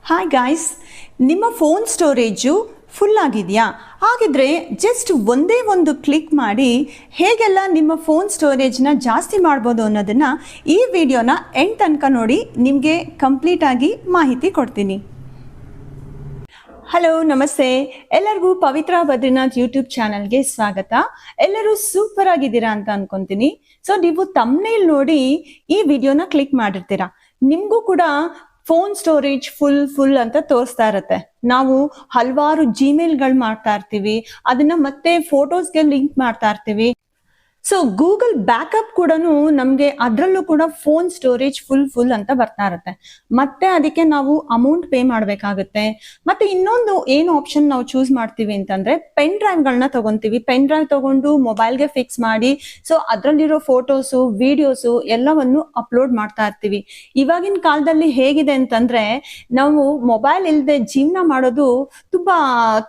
Hi guys, ನಿಮ್ಮ phone storage full ಆಗಿದೆಯಾ? ಹಾಗಿದ್ರೆ ಜಸ್ಟ್ ಒಂದೇ ಒಂದು ಕ್ಲಿಕ್ ಮಾಡಿ ಹೇಗೆಲ್ಲ ನಿಮ್ಮ ಫೋನ್ ಸ್ಟೋರೇಜ್ನ ಜಾಸ್ತಿ ಮಾಡ್ಬೋದು ಅನ್ನೋದನ್ನು ಈ ವಿಡಿಯೋನ ಎಂಡ್ ತನಕ ನೋಡಿ ನಿಮಗೆ ಕಂಪ್ಲೀಟಾಗಿ ಮಾಹಿತಿ ಕೊಡ್ತೀನಿ. ಹಲೋ, ನಮಸ್ತೆ ಎಲ್ಲರಿಗೂ. ಪವಿತ್ರ ಬದ್ರಿನಾಥ್ ಯೂಟ್ಯೂಬ್ ಚಾನಲ್ಗೆ ಸ್ವಾಗತ. ಎಲ್ಲರೂ ಸೂಪರ್ ಆಗಿದ್ದೀರಾ ಅಂತ ಅನ್ಕೊಂತೀನಿ. ಸೊ ನೀವು ತಮ್ನೇಲ್ ನೋಡಿ ಈ ವಿಡಿಯೋನ ಕ್ಲಿಕ್ ಮಾಡಿರ್ತೀರಾ. ನಿಮಗೂ ಕೂಡ ಫೋನ್ ಸ್ಟೋರೇಜ್ ಫುಲ್ ಅಂತ ತೋರಿಸ್ತಾ ಇರುತ್ತೆ. ನಾವು ಹಲವಾರು ಜಿಮೇಲ್ಗಳು ಮಾಡ್ತಾ ಇರ್ತೀವಿ, ಅದನ್ನ ಮತ್ತೆ ಫೋಟೋಸ್ಗೆ ಲಿಂಕ್ ಮಾಡ್ತಾ ಇರ್ತೀವಿ. ಸೊ ಗೂಗಲ್ ಬ್ಯಾಕಪ್ ಕೂಡ ನಮಗೆ ಅದರಲ್ಲೂ ಕೂಡ ಫೋನ್ ಸ್ಟೋರೇಜ್ ಫುಲ್ ಅಂತ ಬರ್ತಾ ಇರುತ್ತೆ. ಮತ್ತೆ ಅದಕ್ಕೆ ನಾವು ಅಮೌಂಟ್ ಪೇ ಮಾಡಬೇಕಾಗುತ್ತೆ. ಮತ್ತೆ ಇನ್ನೊಂದು ಏನು ಆಪ್ಷನ್ ನಾವು ಚೂಸ್ ಮಾಡ್ತೀವಿ ಅಂತಂದ್ರೆ ಪೆನ್ ಡ್ರೈವ್ಗಳನ್ನ ತಗೊಂತೀವಿ. ಪೆನ್ ಡ್ರೈವ್ ತಗೊಂಡು ಮೊಬೈಲ್ಗೆ ಫಿಕ್ಸ್ ಮಾಡಿ ಸೊ ಅದರಲ್ಲಿರೋ ಫೋಟೋಸು ವಿಡಿಯೋಸು ಎಲ್ಲವನ್ನು ಅಪ್ಲೋಡ್ ಮಾಡ್ತಾ ಇರ್ತೀವಿ. ಇವಾಗಿನ ಕಾಲದಲ್ಲಿ ಹೇಗಿದೆ ಅಂತಂದ್ರೆ ನಾವು ಮೊಬೈಲ್ ಇಲ್ಲದೆ ಜೀವನ ಮಾಡೋದು ತುಂಬಾ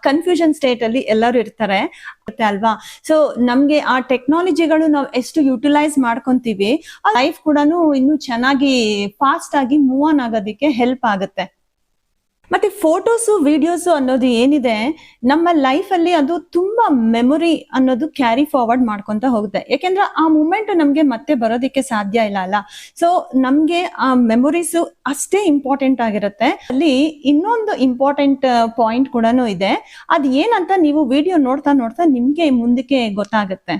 ಕನ್ಫ್ಯೂಷನ್ ಸ್ಟೇಟ್ ಅಲ್ಲಿ ಎಲ್ಲರೂ ಇರ್ತಾರೆ ಅಲ್ವಾ? ಸೊ ನಮ್ಗೆ ಆ ಟೆಕ್ನಾಲಜಿಗಳು ನಾವು ಎಷ್ಟು ಯುಟಿಲೈಸ್ ಮಾಡ್ಕೊಂತೀವಿ, ಲೈಫ್ ಕೂಡ ಇನ್ನು ಚೆನ್ನಾಗಿ ಫಾಸ್ಟ್ ಆಗಿ ಮೂವ್ ಆನ್ ಆಗೋದಕ್ಕೆ ಹೆಲ್ಪ್ ಆಗುತ್ತೆ. ಮತ್ತೆ ಫೋಟೋಸು ವಿಡಿಯೋಸು ಅನ್ನೋದು ಏನಿದೆ ನಮ್ಮ ಲೈಫ್ ಅಲ್ಲಿ ಅದು ತುಂಬಾ ಮೆಮೊರಿ ಅನ್ನೋದು ಕ್ಯಾರಿ ಫಾರ್ವರ್ಡ್ ಮಾಡ್ಕೊಂತ ಹೋಗುತ್ತೆ. ಯಾಕೆಂದ್ರೆ ಆ ಮೂಮೆಂಟ್ ನಮ್ಗೆ ಮತ್ತೆ ಬರೋದಕ್ಕೆ ಸಾಧ್ಯ ಇಲ್ಲ ಅಲ್ಲ. ಸೊ ನಮ್ಗೆ ಆ ಮೆಮೊರೀಸು ಅಷ್ಟೇ ಇಂಪಾರ್ಟೆಂಟ್ ಆಗಿರುತ್ತೆ. ಅಲ್ಲಿ ಇನ್ನೊಂದು ಇಂಪಾರ್ಟೆಂಟ್ ಪಾಯಿಂಟ್ ಕೂಡ ಇದೆ. ಅದ್ ಏನಂತ ನೀವು ವಿಡಿಯೋ ನೋಡ್ತಾ ನಿಮ್ಗೆ ಮುಂದಕ್ಕೆ ಗೊತ್ತಾಗುತ್ತೆ.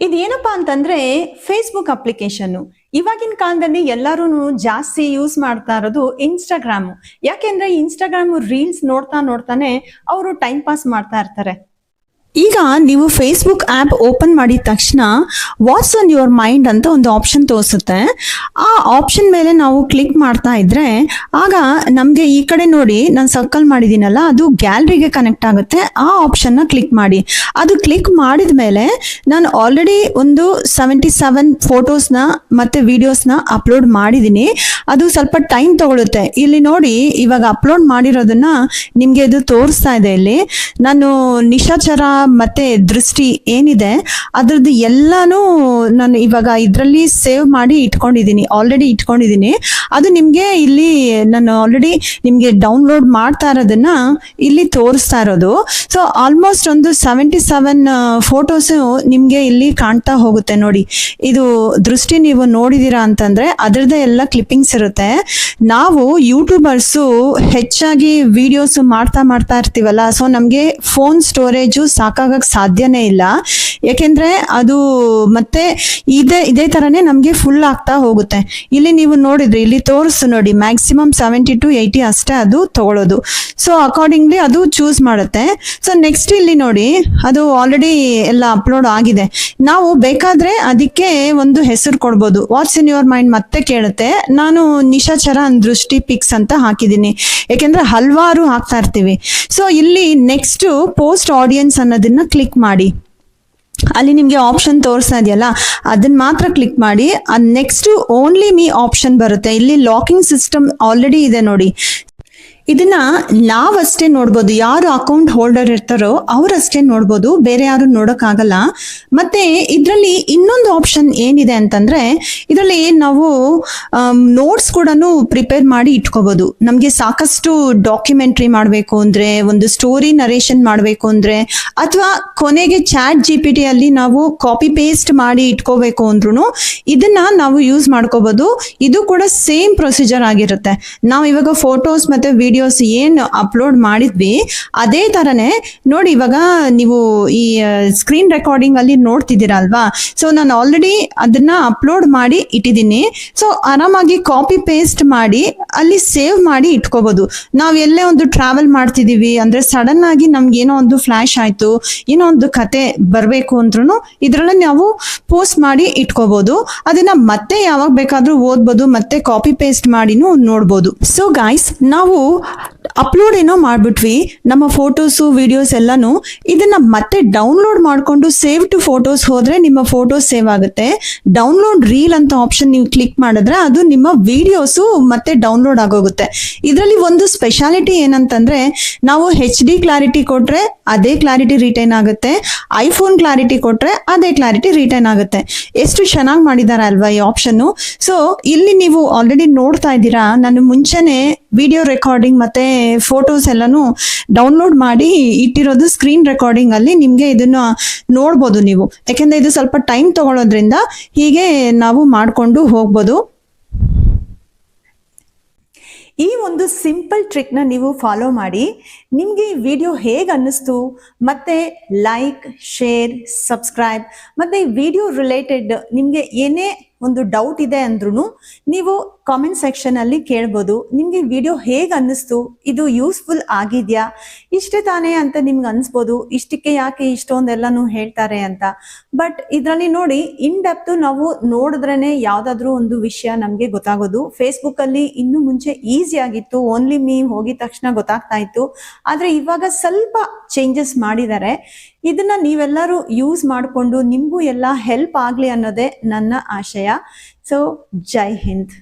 ಇದೇನಪ್ಪಾ ಅಂತಂದ್ರೆ ಫೇಸ್ಬುಕ್ ಅಪ್ಲಿಕೇಶನ್. ಇವಾಗಿನ ಕಾಲದಲ್ಲಿ ಎಲ್ಲರೂ ಜಾಸ್ತಿ ಯೂಸ್ ಮಾಡ್ತಾ ಇರೋದು ಇನ್ಸ್ಟಾಗ್ರಾಮ್. ಯಾಕೆಂದ್ರೆ ಇನ್ಸ್ಟಾಗ್ರಾಮ್ ರೀಲ್ಸ್ ನೋಡ್ತಾನೆ ಅವರು ಟೈಮ್ ಪಾಸ್ ಮಾಡ್ತಾ ಇರ್ತಾರೆ. ಈಗ ನೀವು ಫೇಸ್ಬುಕ್ ಆ್ಯಪ್ ಓಪನ್ ಮಾಡಿದ ತಕ್ಷಣ ವಾಟ್ಸ್ ಆನ್ ಯುವರ್ ಮೈಂಡ್ ಅಂತ ಒಂದು ಆಪ್ಷನ್ ತೋರಿಸುತ್ತೆ. ಆ ಆಪ್ಷನ್ ಮೇಲೆ ನಾವು ಕ್ಲಿಕ್ ಮಾಡ್ತಾ ಇದ್ರೆ ಆಗ ನಮಗೆ ಈ ಕಡೆ ನೋಡಿ ನಾನು ಸರ್ಕಲ್ ಮಾಡಿದ್ದೀನಲ್ಲ, ಅದು ಗ್ಯಾಲರಿಗೆ ಕನೆಕ್ಟ್ ಆಗುತ್ತೆ. ಆ ಆಪ್ಷನ್ನ ಕ್ಲಿಕ್ ಮಾಡಿ. ಅದು ಕ್ಲಿಕ್ ಮಾಡಿದ ಮೇಲೆ ನಾನು ಆಲ್ರೆಡಿ ಒಂದು 77 ಫೋಟೋಸ್ನ ಮತ್ತು ವಿಡಿಯೋಸ್ನ ಅಪ್ಲೋಡ್ ಮಾಡಿದ್ದೀನಿ. ಅದು ಸ್ವಲ್ಪ ಟೈಮ್ ತಗೊಳುತ್ತೆ. ಇಲ್ಲಿ ನೋಡಿ ಇವಾಗ ಅಪ್ಲೋಡ್ ಮಾಡಿರೋದನ್ನ ನಿಮಗೆ ಇದು ತೋರಿಸ್ತಾ ಇದೆ. ಇಲ್ಲಿ ನಾನು ನಿಶಾಚರ ಮತ್ತೆ ದೃಷ್ಟಿ ಏನಿದೆ ಅದ್ರದ್ದು ಎಲ್ಲಾನು ನಾನು ಇವಾಗ ಇದರಲ್ಲಿ ಸೇವ್ ಮಾಡಿ ಆಲ್ರೆಡಿ ಇಟ್ಕೊಂಡಿದ್ದೀನಿ. ಅದು ನಿಮಗೆ ಇಲ್ಲಿ ನಾನು ಆಲ್ರೆಡಿ ನಿಮಗೆ ಡೌನ್ಲೋಡ್ ಮಾಡ್ತಾ ಇರೋದನ್ನ ಇಲ್ಲಿ ತೋರಿಸ್ತಾ ಇರೋದು. ಸೊ ಆಲ್ಮೋಸ್ಟ್ ಒಂದು 77 ಫೋಟೋಸು ನಿಮಗೆ ಇಲ್ಲಿ ಕಾಣ್ತಾ ಹೋಗುತ್ತೆ ನೋಡಿ. ಇದು ದೃಷ್ಟಿ ನೀವು ನೋಡಿದೀರಾ ಅಂತಂದ್ರೆ ಅದರದ್ದೇ ಎಲ್ಲ ಕ್ಲಿಪ್ಪಿಂಗ್ಸ್ ಇರುತ್ತೆ. ನಾವು ಯೂಟ್ಯೂಬರ್ಸು ಹೆಚ್ಚಾಗಿ ವಿಡಿಯೋಸ್ ಮಾಡ್ತಾ ಇರ್ತೀವಲ್ಲ, ಸೊ ನಮಗೆ ಫೋನ್ ಸ್ಟೋರೇಜು ಸಾಕಾಗಕ್ಕೆ ಸಾಧ್ಯನೇ ಇಲ್ಲ. ಯಾಕೆಂದ್ರೆ ಅದು ಮತ್ತೆ ಇದೇ ತರನೇ ನಮಗೆ ಫುಲ್ ಆಗ್ತಾ ಹೋಗುತ್ತೆ. ಇಲ್ಲಿ ನೀವು ನೋಡಿದ್ರೆ ಇಲ್ಲಿ ತೋರಿಸು ನೋಡಿ, ಮ್ಯಾಕ್ಸಿಮಮ್ 70 to 80 ಅಷ್ಟೇ ಅದು ತಗೊಳ್ಳೋದು. ಸೊ ಅಕಾರ್ಡಿಂಗ್ಲಿ ಅದು ಚೂಸ್ ಮಾಡುತ್ತೆ. ಸೊ ನೆಕ್ಸ್ಟ್ ಇಲ್ಲಿ ನೋಡಿ ಅದು ಆಲ್ರೆಡಿ ಎಲ್ಲ ಅಪ್ಲೋಡ್ ಆಗಿದೆ. ನಾವು ಬೇಕಾದ್ರೆ ಅದಕ್ಕೆ ಒಂದು ಹೆಸರು ಕೊಡ್ಬೋದು. ವಾಟ್ಸ್ ಇನ್ ಯುವರ್ ಮೈಂಡ್ ಮತ್ತೆ ಕೇಳುತ್ತೆ. ನಾನು ನಿಶಾಚರ ದೃಷ್ಟಿ ಪಿಕ್ಸ್ ಅಂತ ಹಾಕಿದ್ದೀನಿ. ಯಾಕೆಂದ್ರೆ ಹಲವಾರು ಹಾಕ್ತಾ ಇರ್ತೀವಿ. ಸೊ ಇಲ್ಲಿ ನೆಕ್ಸ್ಟ್ ಪೋಸ್ಟ್ ಆಡಿಯನ್ಸ್ ಅನ್ನೋದನ್ನ ಕ್ಲಿಕ್ ಮಾಡಿ. ಅಲ್ಲಿ ನಿಮಗೆ ಆಪ್ಷನ್ ತೋರಿಸ್ತಾ ಇದೆಯಲ್ಲ, ಅದನ್ನ ಮಾತ್ರ ಕ್ಲಿಕ್ ಮಾಡಿ. ನೆಕ್ಸ್ಟ್ ಓನ್ಲಿ ಮೀ ಆಪ್ಷನ್ ಬರುತ್ತೆ. ಇಲ್ಲಿ ಲಾಕಿಂಗ್ ಸಿಸ್ಟಮ್ ಆಲ್ರೆಡಿ ಇದೆ ನೋಡಿ. ಇದನ್ನ ನಾವಷ್ಟೇ ನೋಡ್ಬೋದು. ಯಾರು ಅಕೌಂಟ್ ಹೋಲ್ಡರ್ ಇರ್ತಾರೋ ಅವರಷ್ಟೇ ನೋಡ್ಬೋದು, ಬೇರೆ ಯಾರು ನೋಡೋಕ್ಕಾಗಲ್ಲ. ಮತ್ತೆ ಇದರಲ್ಲಿ ಇನ್ನೊಂದು ಆಪ್ಷನ್ ಏನಿದೆ ಅಂತಂದ್ರೆ ಇದರಲ್ಲಿ ನಾವು ನೋಟ್ಸ್ ಕೂಡ ಪ್ರಿಪೇರ್ ಮಾಡಿ ಇಟ್ಕೋಬಹುದು. ನಮಗೆ ಸಾಕಷ್ಟು ಡಾಕ್ಯುಮೆಂಟ್ರಿ ಮಾಡಬೇಕು ಅಂದ್ರೆ, ಒಂದು ಸ್ಟೋರಿ ನರೇಷನ್ ಮಾಡಬೇಕು ಅಂದ್ರೆ, ಅಥವಾ ಕೊನೆಗೆ ಚಾಟ್ GPT ಅಲ್ಲಿ ನಾವು ಕಾಪಿ ಪೇಸ್ಟ್ ಮಾಡಿ ಇಟ್ಕೋಬೇಕು ಅಂದ್ರೂ ಇದನ್ನ ನಾವು ಯೂಸ್ ಮಾಡ್ಕೋಬಹುದು. ಇದು ಕೂಡ ಸೇಮ್ ಪ್ರೊಸೀಜರ್ ಆಗಿರುತ್ತೆ. ನಾವು ಇವಾಗ ಫೋಟೋಸ್ ಮತ್ತೆ ವಿಡಿಯೋಸ್ ಏನು ಅಪ್ಲೋಡ್ ಮಾಡಿದ್ವಿ ಅದೇ ತರನೇ ನೋಡಿ. ಇವಾಗ ನೀವು ಈ ಸ್ಕ್ರೀನ್ ರೆಕಾರ್ಡಿಂಗ್ ಅಲ್ಲಿ ನೋಡ್ತಿದ್ದೀರಾ ಅಲ್ವಾ? ಸೊ ನಾನು ಆಲ್ರೆಡಿ ಅದನ್ನ ಅಪ್ಲೋಡ್ ಮಾಡಿ ಇಟ್ಟಿದ್ದೀನಿ. ಸೊ ಆರಾಮಾಗಿ ಕಾಪಿ ಪೇಸ್ಟ್ ಮಾಡಿ ಅಲ್ಲಿ ಸೇವ್ ಮಾಡಿ ಇಟ್ಕೋಬಹುದು. ನಾವ್ ಎಲ್ಲೇ ಒಂದು ಟ್ರಾವೆಲ್ ಮಾಡ್ತಿದೀವಿ ಅಂದ್ರೆ ಸಡನ್ ಆಗಿ ನಮ್ಗೆ ಏನೋ ಒಂದು ಫ್ಲಾಶ್ ಆಯ್ತು, ಏನೋ ಒಂದು ಕತೆ ಬರ್ಬೇಕು ಅಂದ್ರೂ ಇದ್ರಲ್ಲಿ ನಾವು ಪೋಸ್ಟ್ ಮಾಡಿ ಇಟ್ಕೋಬಹುದು. ಅದನ್ನ ಮತ್ತೆ ಯಾವಾಗ ಬೇಕಾದ್ರೂ ಓದ್ಬೋದು, ಮತ್ತೆ ಕಾಪಿ ಪೇಸ್ಟ್ ಮಾಡಿನೂ ನೋಡ್ಬೋದು. ಸೊ ಗೈಸ್, ನಾವು ಅಪ್ಲೋಡ್ ಏನೋ ಮಾಡ್ಬಿಟ್ವಿ ನಮ್ಮ ಫೋಟೋಸು ವಿಡಿಯೋಸ್ ಎಲ್ಲಾನು. ಇದನ್ನ ಮತ್ತೆ ಡೌನ್ಲೋಡ್ ಮಾಡ್ಕೊಂಡು ಸೇವ್ ಟು ಫೋಟೋಸ್ ಹೋದ್ರೆ ನಿಮ್ಮ ಫೋಟೋಸ್ ಸೇವ್ ಆಗುತ್ತೆ. ಡೌನ್ಲೋಡ್ ರೀಲ್ ಅಂತ ಆಪ್ಷನ್ ನೀವು ಕ್ಲಿಕ್ ಮಾಡಿದ್ರೆ ಅದು ನಿಮ್ಮ ವಿಡಿಯೋಸು ಮತ್ತೆ ಡೌನ್ಲೋಡ್ ಡೌನ್ಲೋಡ್ ಆಗೋಗುತ್ತೆ. ಇದರಲ್ಲಿ ಒಂದು ಸ್ಪೆಷಾಲಿಟಿ ಏನಂತಂದ್ರೆ, ನಾವು HD ಕ್ಲಾರಿಟಿ ಕೊಟ್ರೆ ಅದೇ ಕ್ಲಾರಿಟಿ ರಿಟೈನ್ ಆಗುತ್ತೆ, ಐಫೋನ್ ಕ್ಲಾರಿಟಿ ಕೊಟ್ರೆ ಅದೇ ಕ್ಲಾರಿಟಿ ರಿಟೈನ್ ಆಗುತ್ತೆ. ಎಷ್ಟು ಚೆನ್ನಾಗಿ ಮಾಡಿದ್ದಾರೆ ಅಲ್ವಾ ಈ ಆಪ್ಷನ್ನು. ಸೊ ಇಲ್ಲಿ ನೀವು ಆಲ್ರೆಡಿ ನೋಡ್ತಾ ಇದ್ದೀರಾ, ನಾನು ಮುಂಚೆನೆ ವಿಡಿಯೋ ರೆಕಾರ್ಡಿಂಗ್ ಮತ್ತೆ ಫೋಟೋಸ್ ಎಲ್ಲಾನು ಡೌನ್ಲೋಡ್ ಮಾಡಿ ಇಟ್ಟಿರೋದು ಸ್ಕ್ರೀನ್ ರೆಕಾರ್ಡಿಂಗ್ ಅಲ್ಲಿ. ನಿಮ್ಗೆ ಇದನ್ನ ನೋಡ್ಬೋದು ನೀವು, ಯಾಕೆಂದ್ರೆ ಇದು ಸ್ವಲ್ಪ ಟೈಮ್ ತಗೊಳ್ಳೋದ್ರಿಂದ ಹೀಗೆ ನಾವು ಮಾಡ್ಕೊಂಡು ಹೋಗ್ಬೋದು. ಈ ಒಂದು ಸಿಂಪಲ್ ಟ್ರಿಕ್ನ ನೀವು ಫಾಲೋ ಮಾಡಿ. ನಿಮಗೆ ಈ ವಿಡಿಯೋ ಹೇಗೆ ಅನ್ನಿಸ್ತು, ಮತ್ತೆ ಲೈಕ್, ಶೇರ್, ಸಬ್ಸ್ಕ್ರೈಬ್, ಮತ್ತೆ ಈ ವಿಡಿಯೋ ರಿಲೇಟೆಡ್ ನಿಮಗೆ ಏನೇ ಒಂದು ಡೌಟ್ ಇದೆ ಅಂದ್ರೂ ನೀವು ಕಾಮೆಂಟ್ ಸೆಕ್ಷನ್ ಅಲ್ಲಿ ಕೇಳ್ಬೋದು. ನಿಮ್ಗೆ ವಿಡಿಯೋ ಹೇಗೆ ಅನ್ನಿಸ್ತು, ಇದು ಯೂಸ್ಫುಲ್ ಆಗಿದ್ಯಾ, ಇಷ್ಟೇ ತಾನೇ ಅಂತ ನಿಮ್ಗೆ ಅನ್ಸ್ಬೋದು, ಇಷ್ಟಕ್ಕೆ ಯಾಕೆ ಇಷ್ಟೊಂದೆಲ್ಲಾನು ಹೇಳ್ತಾರೆ ಅಂತ. ಬಟ್ ಇದರಲ್ಲಿ ನೋಡಿ, ಇನ್ ಡೆಪ್ತ್ ನಾವು ನೋಡಿದ್ರೇನೆ ಯಾವ್ದಾದ್ರು ಒಂದು ವಿಷಯ ನಮ್ಗೆ ಗೊತ್ತಾಗೋದು. ಫೇಸ್ಬುಕ್ ಅಲ್ಲಿ ಇನ್ನು ಮುಂಚೆ ಈಸಿ ಆಗಿತ್ತು, ಓನ್ಲಿ ಮೀ ಹೋಗಿದ ತಕ್ಷಣ ಗೊತ್ತಾಗ್ತಾ ಇತ್ತು. ಆದ್ರೆ ಇವಾಗ ಸ್ವಲ್ಪ ಚೇಂಜಸ್ ಮಾಡಿದ್ದಾರೆ. ಇದನ್ನ ನೀವೆಲ್ಲರೂ ಯೂಸ್ ಮಾಡಿಕೊಂಡು ನಿಮಗೂ ಎಲ್ಲ ಹೆಲ್ಪ್ ಆಗ್ಲಿ ಅನ್ನೋದೇ ನನ್ನ ಆಶಯ. ಸೊ ಜೈ ಹಿಂದ್.